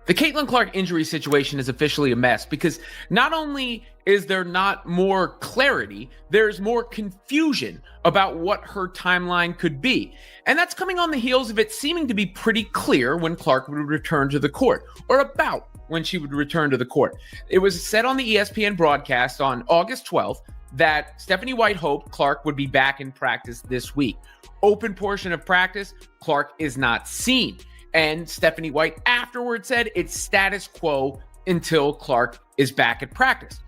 The Caitlin Clark injury situation is officially a mess because not only is there not more clarity, there's more confusion about what her timeline could be. And that's coming on the heels of it seeming to be pretty clear when Clark would return to the court, or about when she would return to the court. It was said on the ESPN broadcast on August 12th that Stephanie White hoped Clark would be back in practice this week. Open portion of practice, Clark is not seen. And Stephanie White afterwards said it's status quo until Clark is back at practice.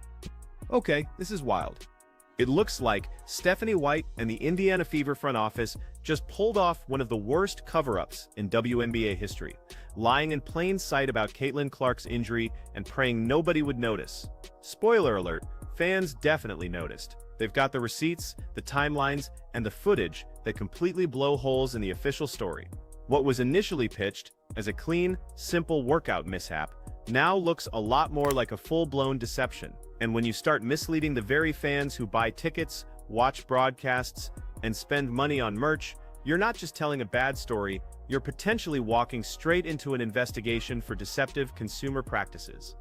Okay, this is wild. It looks like Stephanie White and the Indiana Fever front office just pulled off one of the worst cover-ups in WNBA history, lying in plain sight about Caitlin Clark's injury and praying nobody would notice. Spoiler alert, fans definitely noticed. They've got the receipts, the timelines, and the footage that completely blow holes in the official story. What was initially pitched as a clean, simple workout mishap now looks a lot more like a full-blown deception. And when you start misleading the very fans who buy tickets, watch broadcasts, and spend money on merch, you're not just telling a bad story, you're potentially walking straight into an investigation for deceptive consumer practices.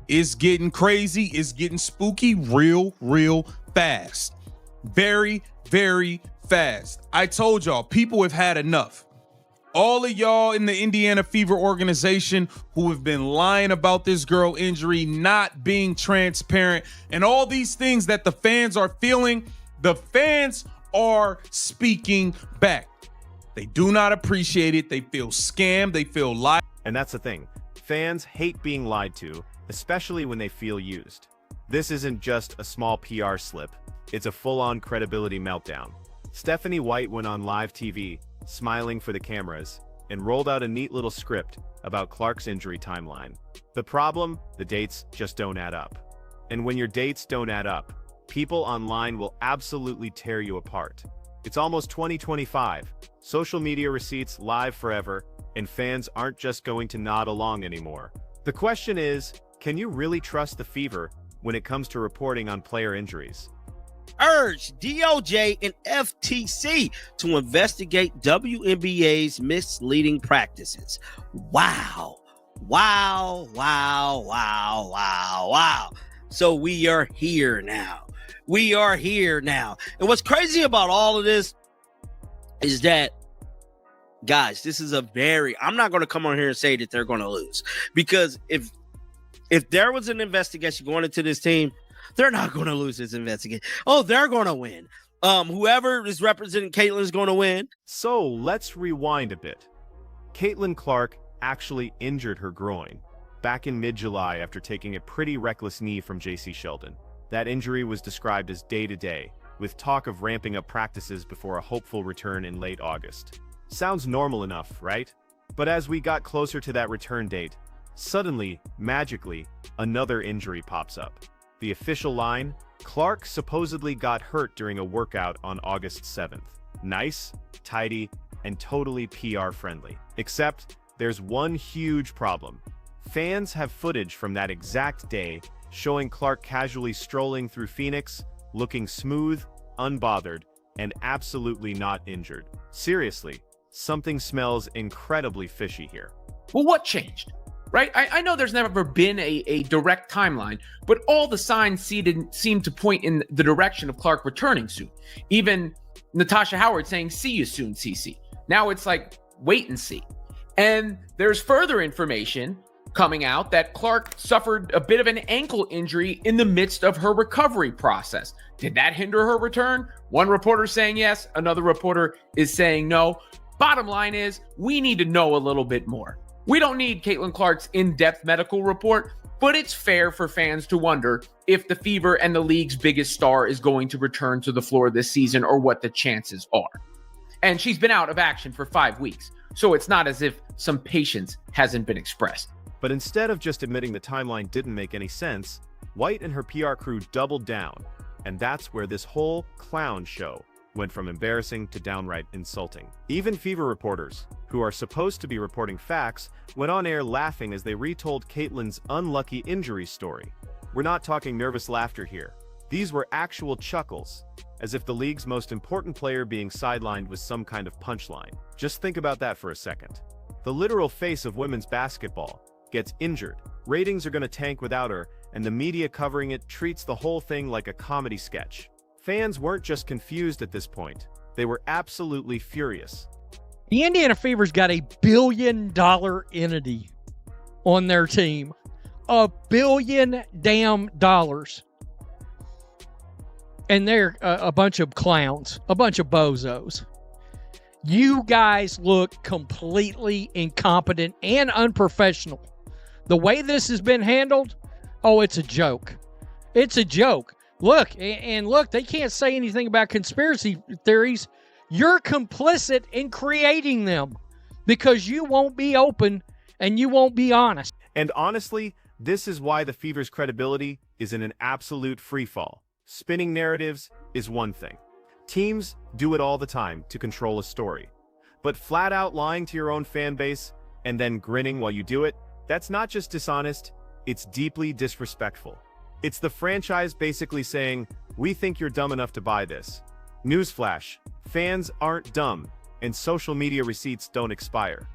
It's getting crazy, it's getting spooky real fast. Very, very fast. I told y'all, people have had enough. All of y'all in the Indiana Fever organization who have been lying about this girl injury, not being transparent, and all these things that the fans are feeling, the fans are speaking back. They do not appreciate it. They feel scammed. They feel lied. And that's the thing. Fans hate being lied to, especially when they feel used. This isn't just a small PR slip. It's a full-on credibility meltdown. Stephanie White went on live TV, smiling for the cameras, and rolled out a neat little script about Clark's injury timeline. The problem? The dates just don't add up. And when your dates don't add up, people online will absolutely tear you apart. It's almost 2025, social media receipts live forever, and fans aren't just going to nod along anymore. The question is, can you really trust the Fever when it comes to reporting on player injuries? Urge DOJ and FTC to investigate WNBA's misleading practices. Wow. So we are here now. And what's crazy about all of this is that, guys, this is I'm not going to come on here and say that they're going to lose, because if there was an investigation going into this team, they're not going to lose this investigation. Oh, they're going to win. Whoever is representing Caitlin is going to win. So let's rewind a bit. Caitlin Clark actually injured her groin back in mid-July after taking a pretty reckless knee from J.C. Sheldon. That injury was described as day-to-day, with talk of ramping up practices before a hopeful return in late August. Sounds normal enough, right? But as we got closer to that return date, suddenly, magically, another injury pops up. The official line: Clark supposedly got hurt during a workout on August 7th. Nice, tidy, and totally PR friendly. Except, there's one huge problem. Fans have footage from that exact day showing Clark casually strolling through Phoenix, looking smooth, unbothered, and absolutely not injured. Seriously, something smells incredibly fishy here. Well, what changed? Right? I know there's never been a direct timeline, but all the signs seem to point in the direction of Clark returning soon. Even Natasha Howard saying, "See you soon, CC." Now it's like, wait and see. And there's further information coming out that Clark suffered a bit of an ankle injury in the midst of her recovery process. Did that hinder her return? One reporter saying yes, another reporter is saying no. Bottom line is, we need to know a little bit more. We don't need Caitlin Clark's in-depth medical report, but it's fair for fans to wonder if the Fever and the league's biggest star is going to return to the floor this season, or what the chances are. And she's been out of action for 5 weeks, so it's not as if some patience hasn't been expressed. But instead of just admitting the timeline didn't make any sense, White and her PR crew doubled down, and that's where this whole clown show went from embarrassing to downright insulting. Even Fever reporters, who are supposed to be reporting facts, went on air laughing as they retold Caitlin's unlucky injury story. We're not talking nervous laughter here. These were actual chuckles, as if the league's most important player being sidelined was some kind of punchline. Just think about that for a second. The literal face of women's basketball, gets injured. Ratings are going to tank without her, and the media covering it treats the whole thing like a comedy sketch. Fans weren't just confused at this point. They were absolutely furious. The Indiana Fever's got $1 billion entity on their team. $1 billion damn dollars. And they're a bunch of clowns, a bunch of bozos. You guys look completely incompetent and unprofessional. The way this has been handled, oh, it's a joke. It's a joke. Look, and look, they can't say anything about conspiracy theories. You're complicit in creating them because you won't be open and you won't be honest. And honestly, this is why the Fever's credibility is in an absolute freefall. Spinning narratives is one thing. Teams do it all the time to control a story. But flat out lying to your own fan base and then grinning while you do it, that's not just dishonest, it's deeply disrespectful. It's the franchise basically saying, we think you're dumb enough to buy this. Newsflash, fans aren't dumb, and social media receipts don't expire.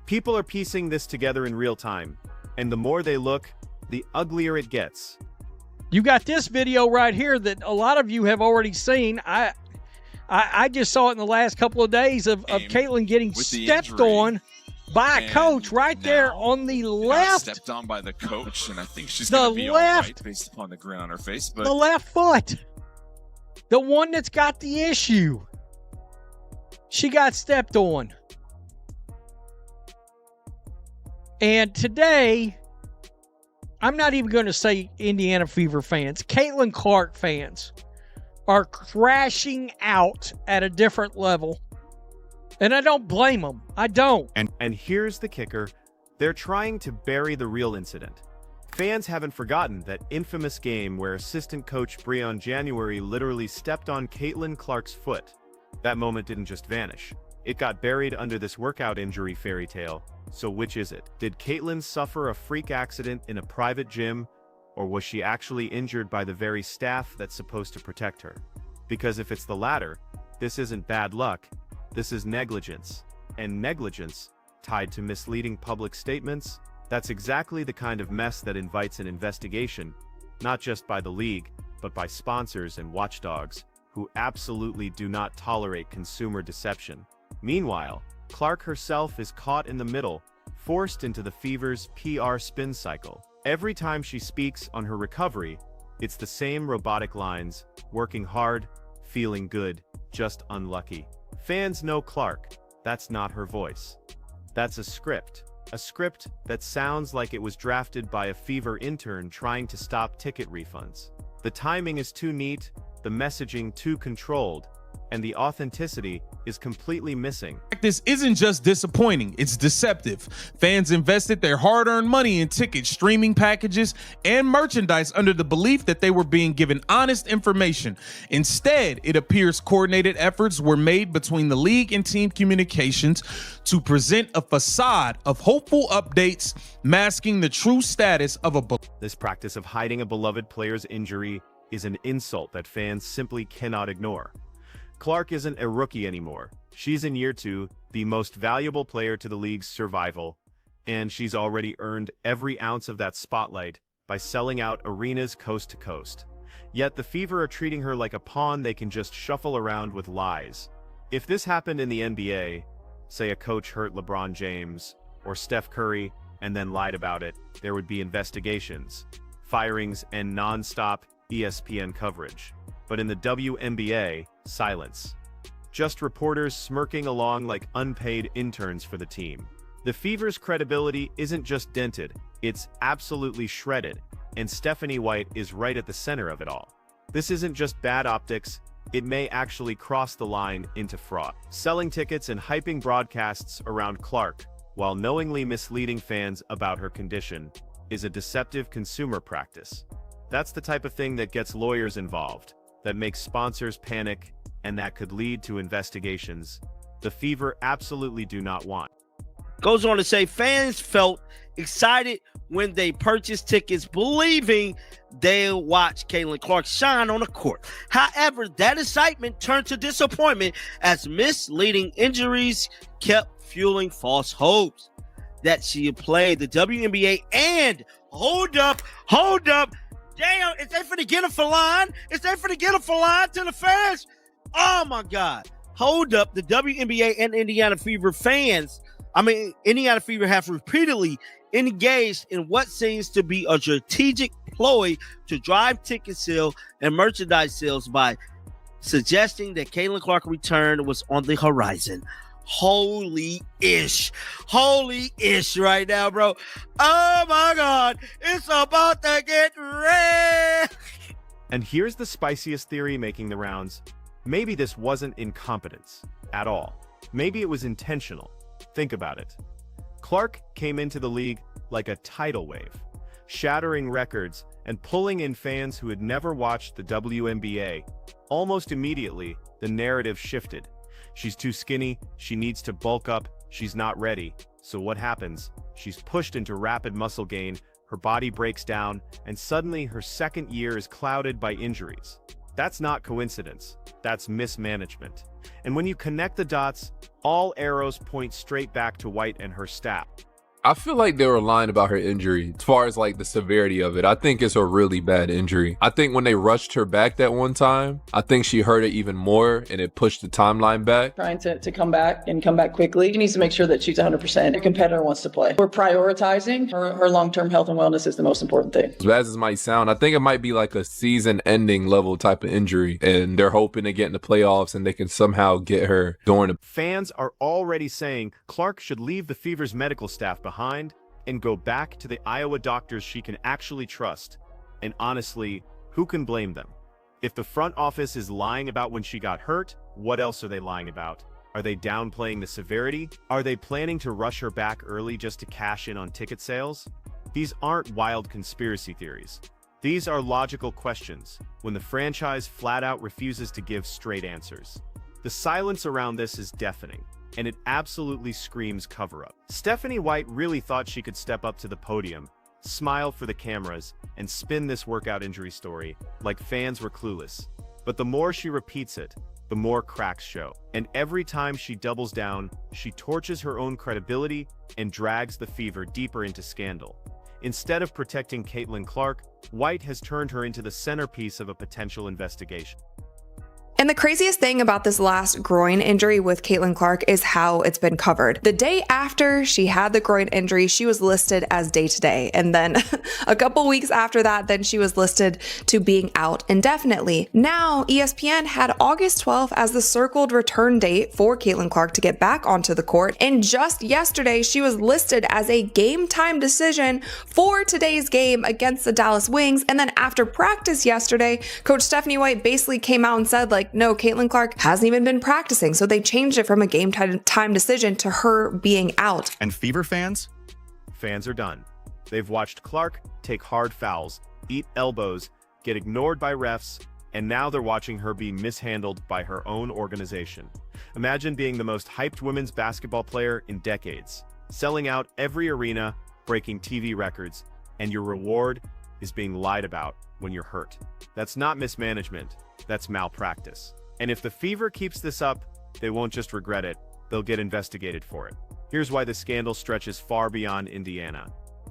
People are piecing this together in real time, and the more they look, the uglier it gets. You got this video right here that a lot of you have already seen. I just saw it in the last couple of days of Caitlin getting stepped on by a coach right there on the left. Stepped on by the coach, and I think she's going to be all right based upon the grin on her face. But the left foot, the one that's got the issue, she got stepped on. And today, I'm not even going to say Indiana Fever fans, Caitlin Clark fans are crashing out at a different level. And I don't blame them. I don't. And here's the kicker. They're trying to bury the real incident. Fans haven't forgotten that infamous game where assistant coach Breon January literally stepped on Caitlin Clark's foot. That moment didn't just vanish. It got buried under this workout injury fairy tale. So which is it? Did Caitlin suffer a freak accident in a private gym, or was she actually injured by the very staff that's supposed to protect her? Because if it's the latter, this isn't bad luck, this is negligence. And negligence, tied to misleading public statements, that's exactly the kind of mess that invites an investigation, not just by the league, but by sponsors and watchdogs, who absolutely do not tolerate consumer deception. Meanwhile, Clark herself is caught in the middle, forced into the Fever's PR spin cycle. Every time she speaks on her recovery, it's the same robotic lines, working hard, feeling good, just unlucky. Fans know Clark, that's not her voice. That's a script that sounds like it was drafted by a Fever intern trying to stop ticket refunds. The timing is too neat, the messaging too controlled, and the authenticity is completely missing. This isn't just disappointing, it's deceptive. Fans invested their hard-earned money in tickets, streaming packages, and merchandise under the belief that they were being given honest information. Instead, it appears coordinated efforts were made between the league and team communications to present a facade of hopeful updates, masking the true status of a This practice of hiding a beloved player's injury is an insult that fans simply cannot ignore. Clark isn't a rookie anymore. She's in year 2, the most valuable player to the league's survival, and she's already earned every ounce of that spotlight by selling out arenas coast to coast. Yet the Fever are treating her like a pawn they can just shuffle around with lies. If this happened in the NBA, say a coach hurt LeBron James or Steph Curry and then lied about it, there would be investigations, firings, and non-stop ESPN coverage. But in the WNBA, silence. Just reporters smirking along like unpaid interns for the team. The Fever's credibility isn't just dented, it's absolutely shredded, and Stephanie White is right at the center of it all. This isn't just bad optics, it may actually cross the line into fraud. Selling tickets and hyping broadcasts around Clark, while knowingly misleading fans about her condition, is a deceptive consumer practice. That's the type of thing that gets lawyers involved, that makes sponsors panic, and that could lead to investigations the Fever absolutely do not want. Goes on to say fans felt excited when they purchased tickets, believing they'll watch Caitlin Clark shine on the court. However, that excitement turned to disappointment as misleading injuries kept fueling false hopes. that she played the WNBA. And hold up. Damn, is they finna get a for line? To the fans? Oh my God. Hold up. The WNBA and Indiana Fever Indiana Fever have repeatedly engaged in what seems to be a strategic ploy to drive ticket sales and merchandise sales by suggesting that Caitlin Clark's return was on the horizon. Holy-ish right now, bro. Oh my God, it's about to get red. And here's the spiciest theory making the rounds. Maybe this wasn't incompetence at all. Maybe it was intentional. Think about it. Clark came into the league like a tidal wave, shattering records and pulling in fans who had never watched the WNBA. Almost immediately, the narrative shifted. She's too skinny, she needs to bulk up, she's not ready. So what happens? She's pushed into rapid muscle gain, her body breaks down, and suddenly her second year is clouded by injuries. That's not coincidence, that's mismanagement. And when you connect the dots, all arrows point straight back to White and her staff. I feel like they were lying about her injury as far as like the severity of it. I think it's a really bad injury. I think when they rushed her back that one time, I think she hurt it even more and it pushed the timeline back. Trying to come back and come back quickly. She needs to make sure that she's 100%. Her competitor wants to play. We're prioritizing her long-term health and wellness is the most important thing. As bad as it might sound, I think it might be like a season-ending level type of injury and they're hoping to get in the playoffs and they can somehow get her during the... Fans are already saying Clark should leave the Fever's medical staff behind and go back to the Iowa doctors she can actually trust. And honestly, who can blame them? If the front office is lying about when she got hurt, what else are they lying about? Are they downplaying the severity? Are they planning to rush her back early just to cash in on ticket sales? These aren't wild conspiracy theories. These are logical questions when the franchise flat out refuses to give straight answers. The silence around this is deafening, and it absolutely screams cover-up. Stephanie White really thought she could step up to the podium, smile for the cameras, and spin this workout injury story like fans were clueless. But the more she repeats it, the more cracks show. And every time she doubles down, she torches her own credibility and drags the Fever deeper into scandal. Instead of protecting Caitlin Clark, White has turned her into the centerpiece of a potential investigation. And the craziest thing about this last groin injury with Caitlin Clark is how it's been covered. The day after she had the groin injury, she was listed as day-to-day. And then a couple weeks after that, then she was listed to being out indefinitely. Now, ESPN had August 12th as the circled return date for Caitlin Clark to get back onto the court. And just yesterday, she was listed as a game time decision for today's game against the Dallas Wings. And then after practice yesterday, Coach Stephanie White basically came out and said, no, Caitlin Clark hasn't even been practicing. So they changed it from a game time decision to her being out. And Fever fans? Fans are done. They've watched Clark take hard fouls, eat elbows, get ignored by refs, and now they're watching her be mishandled by her own organization. Imagine being the most hyped women's basketball player in decades, selling out every arena, breaking TV records, and your reward is being lied about when you're hurt. That's not mismanagement. That's malpractice. And if the Fever keeps this up, they won't just regret it, they'll get investigated for it. Here's why the scandal stretches far beyond Indiana.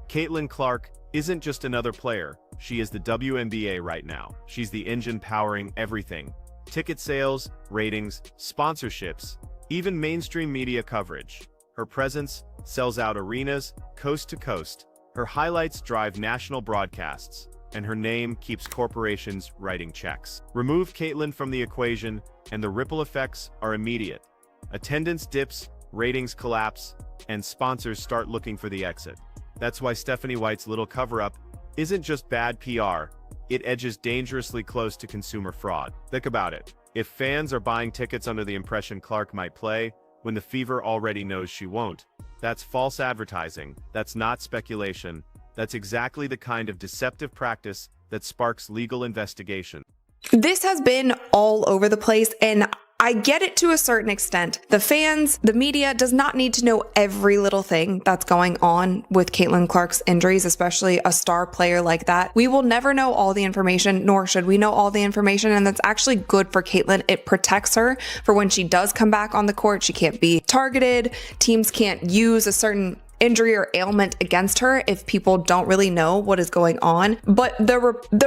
Caitlin Clark isn't just another player, she is the WNBA right now. She's the engine powering everything. Ticket sales, ratings, sponsorships, even mainstream media coverage. Her presence sells out arenas, coast to coast. Her highlights drive national broadcasts. And her name keeps corporations writing checks. Remove Caitlin from the equation, and the ripple effects are immediate. Attendance dips, ratings collapse, and sponsors start looking for the exit. That's why Stephanie White's little cover-up isn't just bad PR, it edges dangerously close to consumer fraud. Think about it. If fans are buying tickets under the impression Clark might play, when the Fever already knows she won't, that's false advertising, that's not speculation. That's exactly the kind of deceptive practice that sparks legal investigation. This has been all over the place, and I get it to a certain extent. The fans, the media does not need to know every little thing that's going on with Caitlin Clark's injuries, especially a star player like that. We will never know all the information, nor should we know all the information, and that's actually good for Caitlin. It protects her for when she does come back on the court. She can't be targeted. Teams can't use a certain injury or ailment against her if people don't really know what is going on. But the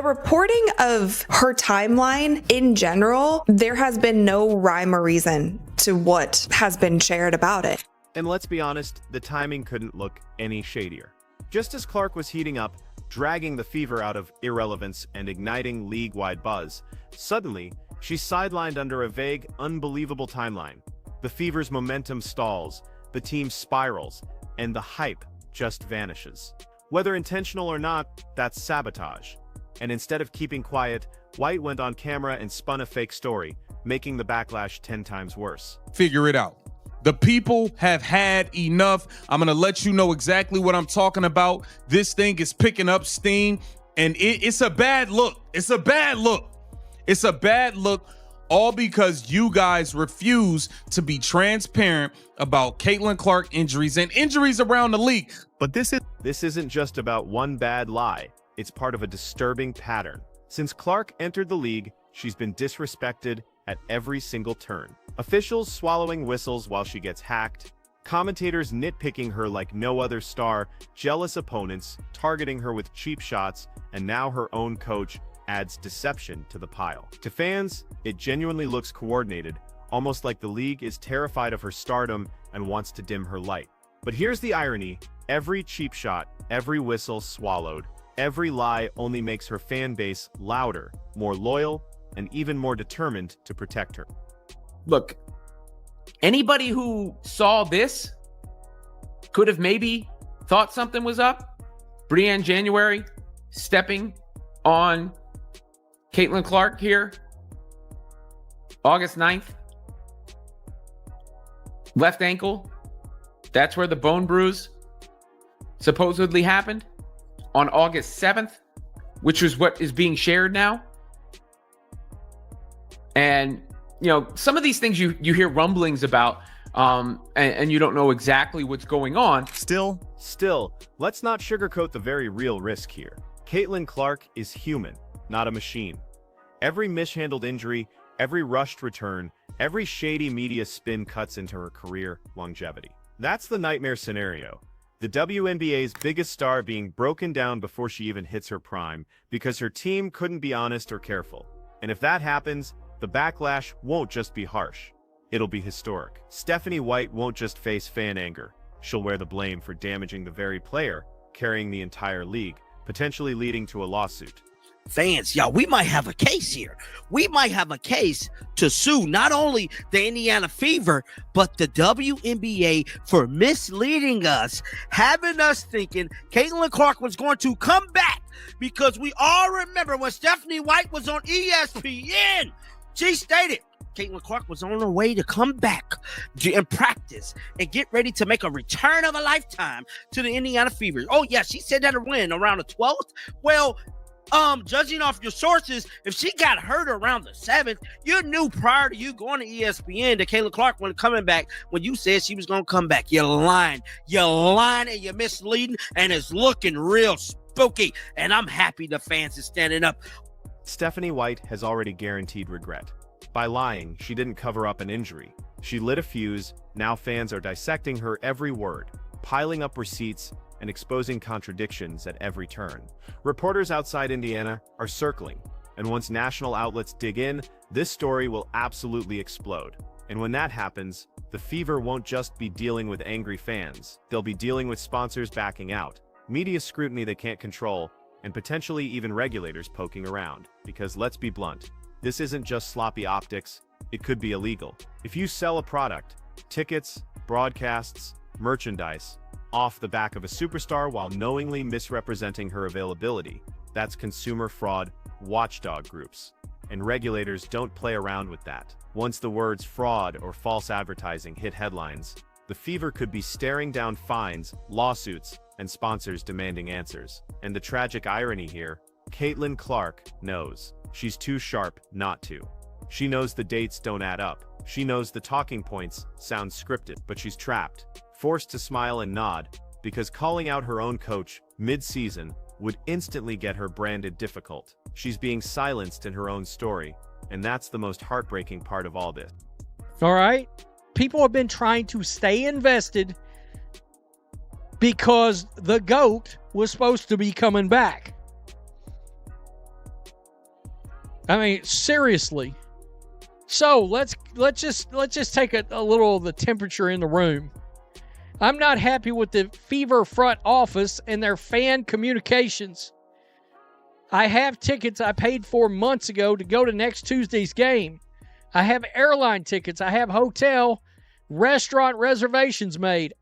reporting of her timeline in general, there has been no rhyme or reason to what has been shared about it. And let's be honest, the timing couldn't look any shadier. Just as Clark was heating up, dragging the Fever out of irrelevance and igniting league-wide buzz, suddenly, she's sidelined under a vague, unbelievable timeline. The Fever's momentum stalls, the team spirals, and the hype just vanishes. Whether intentional or not, that's sabotage. And instead of keeping quiet, White went on camera and spun a fake story, making the backlash 10 times worse. Figure it out. The people have had enough. I'm going to let you know exactly what I'm talking about. This thing is picking up steam, and it's a bad look. It's a bad look. It's a bad look, all because you guys refuse to be transparent about Caitlin Clark injuries and injuries around the league. But this isn't just about one bad lie. It's part of a disturbing pattern. Since Clark entered the league, she's been disrespected at every single turn. Officials swallowing whistles while she gets hacked, commentators nitpicking her like no other star, jealous opponents targeting her with cheap shots, and now her own coach adds deception to the pile. To fans, it genuinely looks coordinated, almost like the league is terrified of her stardom and wants to dim her light. But here's the irony: every cheap shot, every whistle swallowed, every lie only makes her fan base louder, more loyal, and even more determined to protect her. Look, anybody who saw this could have maybe thought something was up. Breanne January stepping on Caitlin Clark here, August 9th. Left ankle. That's where the bone bruise supposedly happened. On August 7th, which is what is being shared now. And, you know, some of these things you hear rumblings about, and you don't know exactly what's going on. Still, let's not sugarcoat the very real risk here. Caitlin Clark is human, not a machine. Every mishandled injury, every rushed return, every shady media spin cuts into her career longevity. That's the nightmare scenario. The WNBA's biggest star being broken down before she even hits her prime because her team couldn't be honest or careful. And if that happens, the backlash won't just be harsh. It'll be historic. Stephanie White won't just face fan anger. She'll wear the blame for damaging the very player carrying the entire league, potentially leading to a lawsuit. Fans, y'all, we might have a case here. We might have a case to sue not only the Indiana Fever, but the WNBA for misleading us, having us thinking Caitlin Clark was going to come back, because we all remember when Stephanie White was on ESPN, she stated Caitlin Clark was on her way to come back and practice and get ready to make a return of a lifetime to the Indiana Fever. Oh, yeah, she said that when around the 12th. Well, judging off your sources, if she got hurt around the 7th, you knew prior to you going to ESPN that Caitlin Clark wasn't coming back when you said she was going to come back. You're lying. You're lying and you're misleading, and it's looking real spooky. And I'm happy the fans are standing up. Stephanie White has already guaranteed regret. By lying, she didn't cover up an injury. She lit a fuse. Now fans are dissecting her every word, piling up receipts, and exposing contradictions at every turn. Reporters outside Indiana are circling, and once national outlets dig in, this story will absolutely explode. And when that happens, the Fever won't just be dealing with angry fans. They'll be dealing with sponsors backing out, media scrutiny they can't control, and potentially even regulators poking around. Because let's be blunt, this isn't just sloppy optics, it could be illegal. If you sell a product, tickets, broadcasts, merchandise, off the back of a superstar while knowingly misrepresenting her availability, that's consumer fraud. Watchdog groups and regulators don't play around with that. Once the words fraud or false advertising hit headlines, the Fever could be staring down fines, lawsuits, and sponsors demanding answers. And the tragic irony here, Caitlin Clark knows. She's too sharp not to. She knows the dates don't add up. She knows the talking points sound scripted, but she's trapped, forced to smile and nod, because calling out her own coach mid-season would instantly get her branded difficult. She's being silenced in her own story, and that's the most heartbreaking part of all this. All right. People have been trying to stay invested because the GOAT was supposed to be coming back. I mean, seriously. So let's just take a little of the temperature in the room. I'm not happy with the Fever front office and their fan communications. I have tickets I paid for months ago to go to next Tuesday's game. I have airline tickets. I have hotel, restaurant reservations made.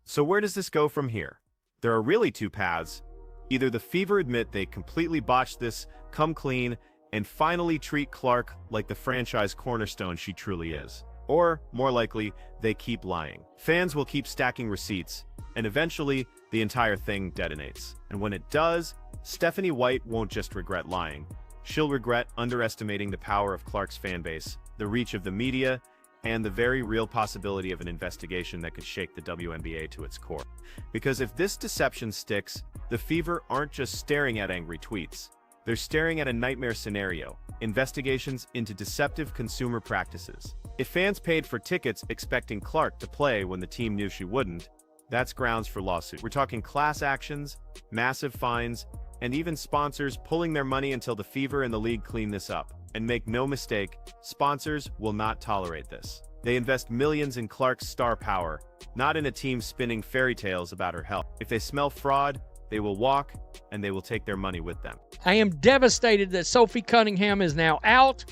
So where does this go from here? There are really two paths. Either the Fever admit they completely botched this, come clean, and finally treat Clark like the franchise cornerstone she truly is. Or, more likely, they keep lying. Fans will keep stacking receipts, and eventually, the entire thing detonates. And when it does, Stephanie White won't just regret lying. She'll regret underestimating the power of Clark's fan base, the reach of the media, and the very real possibility of an investigation that could shake the WNBA to its core. Because if this deception sticks, the Fever aren't just staring at angry tweets. They're staring at a nightmare scenario, investigations into deceptive consumer practices. If fans paid for tickets expecting Clark to play when the team knew she wouldn't, that's grounds for lawsuit. We're talking class actions, massive fines, and even sponsors pulling their money until the Fever and the league clean this up. And make no mistake, sponsors will not tolerate this. They invest millions in Clark's star power, not in a team spinning fairy tales about her health. If they smell fraud, they will walk, and they will take their money with them. I am devastated that Sophie Cunningham is now out,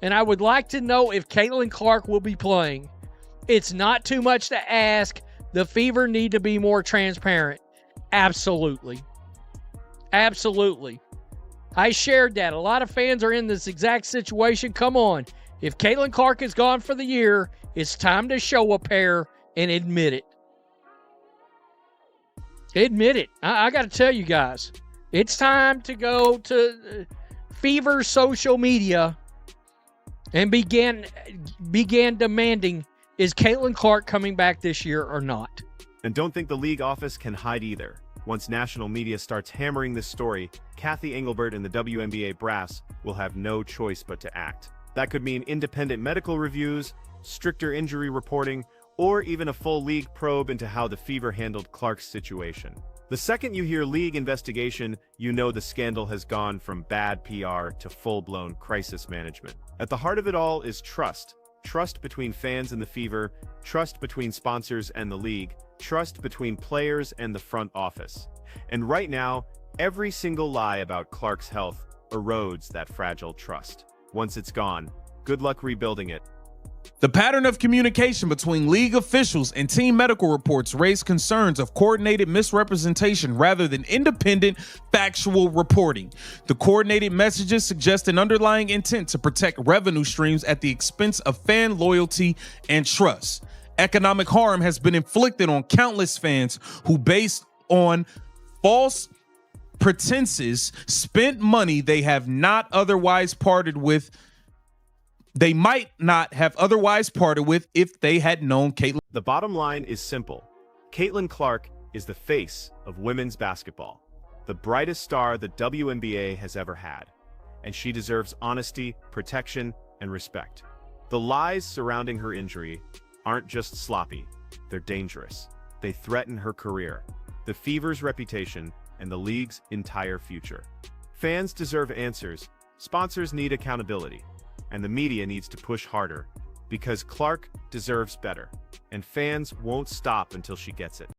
and I would like to know if Caitlin Clark will be playing. It's not too much to ask. The Fever need to be more transparent. Absolutely. Absolutely. I shared that. A lot of fans are in this exact situation. Come on. If Caitlin Clark is gone for the year, it's time to show a pair and admit it. Admit it. I got to tell you guys, it's time to go to Fever social media and began demanding, is Caitlin Clark coming back this year or not? And don't think the league office can hide either. Once national media starts hammering this story, Kathy Engelbert and the WNBA brass will have no choice but to act. That could mean independent medical reviews, stricter injury reporting, or even a full league probe into how the Fever handled Clark's situation. The second you hear league investigation, you know the scandal has gone from bad PR to full-blown crisis management. At the heart of it all is trust. Trust between fans and the Fever, trust between sponsors and the league, trust between players and the front office. And right now, every single lie about Clark's health erodes that fragile trust. Once it's gone, good luck rebuilding it. The pattern of communication between league officials and team medical reports raised concerns of coordinated misrepresentation rather than independent, factual reporting. The coordinated messages suggest an underlying intent to protect revenue streams at the expense of fan loyalty and trust. Economic harm has been inflicted on countless fans who, based on false pretenses, spent money they have not otherwise parted with. They might not have otherwise parted with if they had known Caitlin. The bottom line is simple. Caitlin Clark is the face of women's basketball, the brightest star the WNBA has ever had, and she deserves honesty, protection, and respect. The lies surrounding her injury aren't just sloppy, they're dangerous. They threaten her career, the Fever's reputation, and the league's entire future. Fans deserve answers, sponsors need accountability, and the media needs to push harder, because Clark deserves better, and fans won't stop until she gets it.